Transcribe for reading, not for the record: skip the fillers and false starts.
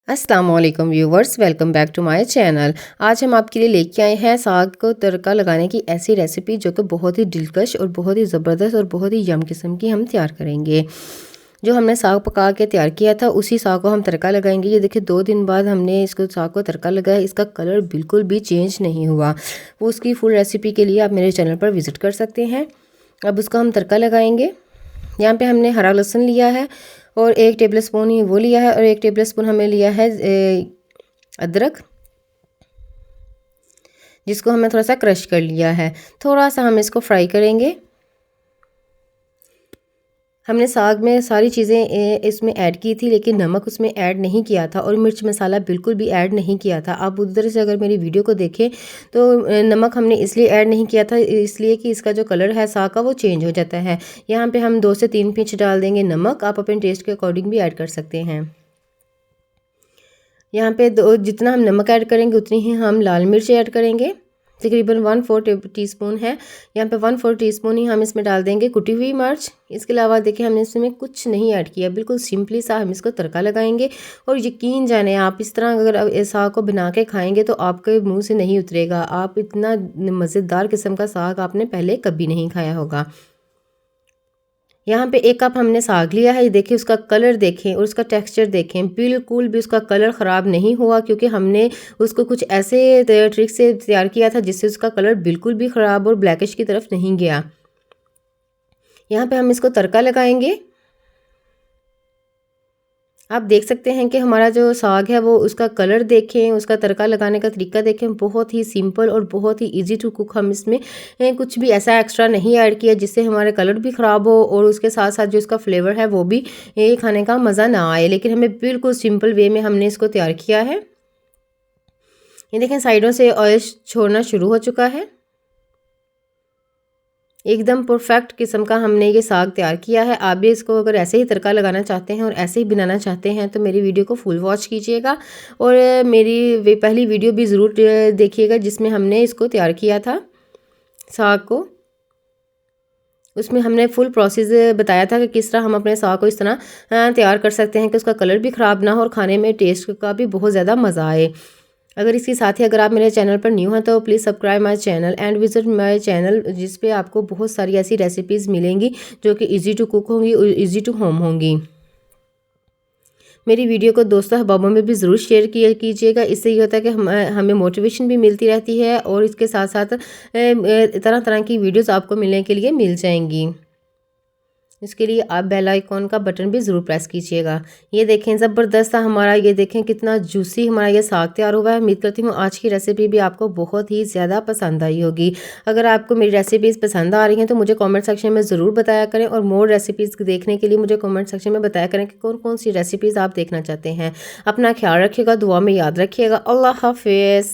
अस्सलाम वालेकुम viewers, welcome back to my channel. आज हम आपके लिए लेके आए हैं साग को तड़का लगाने की ऐसी रेसिपी जो कि बहुत ही दिलकश और बहुत ही ज़बरदस्त और बहुत ही यम किस्म की हम तैयार करेंगे। जो हमने साग पका के तैयार किया था उसी साग को हम तड़का लगाएंगे। ये देखिए 2 दिन बाद हमने इसको साग को तड़का लगाया, इसका कलर बिल्कुल भी चेंज नहीं हुआ। वो उसकी फुल रेसिपी के लिए आप मेरे चैनल पर विज़िट कर सकते हैं। अब उसका हम तड़का लगाएंगे। यहाँ पे हमने हरा लहसुन लिया है और 1 टेबल स्पून ही वो लिया है और 1 टेबल स्पून हमने लिया है अदरक, जिसको हमने थोड़ा सा क्रश कर लिया है। थोड़ा सा हम इसको फ्राई करेंगे। हमने साग में सारी चीज़ें इसमें ऐड की थी, लेकिन नमक उसमें ऐड नहीं किया था और मिर्च मसाला बिल्कुल भी ऐड नहीं किया था। आप उधर से अगर मेरी वीडियो को देखें तो नमक हमने इसलिए ऐड नहीं किया था, इसलिए कि इसका जो कलर है साग का वो चेंज हो जाता है। यहाँ पे हम 2 से 3 पिंच डाल देंगे नमक। आप अपने टेस्ट के अकॉर्डिंग भी ऐड कर सकते हैं। यहाँ पे जितना हम नमक ऐड करेंगे उतनी ही हम लाल मिर्च ऐड करेंगे। तकरीबन 1/4 टीस्पून है। यहाँ पे 1/4 टीस्पून ही हम इसमें डाल देंगे कुटी हुई मिर्च। इसके अलावा देखिए हमने इसमें कुछ नहीं ऐड किया, बिल्कुल सिंपली सा हम इसको तड़का लगाएंगे। और यकीन जाने आप इस तरह अगर साग को बना के खाएंगे तो आपके मुंह से नहीं उतरेगा। आप इतना मज़ेदार किस्म का साग आपने पहले कभी नहीं खाया होगा। यहाँ पे 1 कप हमने साग लिया है। ये देखिए उसका कलर देखें और उसका टेक्सचर देखें, बिल्कुल भी उसका कलर ख़राब नहीं हुआ, क्योंकि हमने उसको कुछ ऐसे ट्रिक से तैयार किया था जिससे उसका कलर बिल्कुल भी ख़राब और ब्लैकिश की तरफ नहीं गया। यहाँ पे हम इसको तड़का लगाएंगे। आप देख सकते हैं कि हमारा जो साग है वो उसका कलर देखें, उसका तड़का लगाने का तरीका देखें, बहुत ही सिंपल और बहुत ही इजी टू कुक। हम इसमें कुछ भी ऐसा एक्स्ट्रा नहीं ऐड किया जिससे हमारे कलर भी ख़राब हो और उसके साथ साथ जो इसका फ्लेवर है वो भी खाने का मज़ा ना आए। लेकिन हमें बिल्कुल सिंपल वे में हमने इसको तैयार किया है। ये देखें साइडों से ऑयल छोड़ना शुरू हो चुका है। एकदम परफेक्ट किस्म का हमने ये साग तैयार किया है। आप भी इसको अगर ऐसे ही तड़का लगाना चाहते हैं और ऐसे ही बनाना चाहते हैं तो मेरी वीडियो को फुल वॉच कीजिएगा और मेरी पहली वीडियो भी ज़रूर देखिएगा जिसमें हमने इसको तैयार किया था साग को। उसमें हमने फुल प्रोसेस बताया था कि किस तरह हम अपने साग को इस तरह तैयार कर सकते हैं कि उसका कलर भी ख़राब ना हो और खाने में टेस्ट का भी बहुत ज़्यादा मज़ा आए। अगर इसके साथ ही अगर आप मेरे चैनल पर न्यू हैं तो please subscribe my channel and visit my channel, जिस पे आपको बहुत सारी ऐसी रेसिपीज़ मिलेंगी जो कि इजी टू कुक होंगी और इजी टू होम होंगी। मेरी वीडियो को दोस्तों अहबाबों में भी ज़रूर शेयर कीजिएगा। इससे ये होता है कि हमें मोटिवेशन भी मिलती रहती है और इसके साथ साथ तरह तरह की वीडियोज़ आपको मिलने के लिए मिल जाएंगी। इसके लिए आप बेल आइकॉन का बटन भी ज़रूर प्रेस कीजिएगा। ये देखें ज़बरदस्त हमारा, ये देखें कितना जूसी हमारा ये साग तैयार हुआ है। उम्मीद करती हूँ आज की रेसिपी भी आपको बहुत ही ज़्यादा पसंद आई होगी। अगर आपको मेरी रेसिपीज़ पसंद आ रही हैं तो मुझे कमेंट सेक्शन में ज़रूर बताया करें और मोर रेसिपीज़ देखने के लिए मुझे कमेंट सेक्शन में बताया करें कि कौन कौन सी रेसिपीज़ आप देखना चाहते हैं। अपना ख्याल रखिएगा, दुआ में याद रखिएगा। अल्लाह हाफिज़।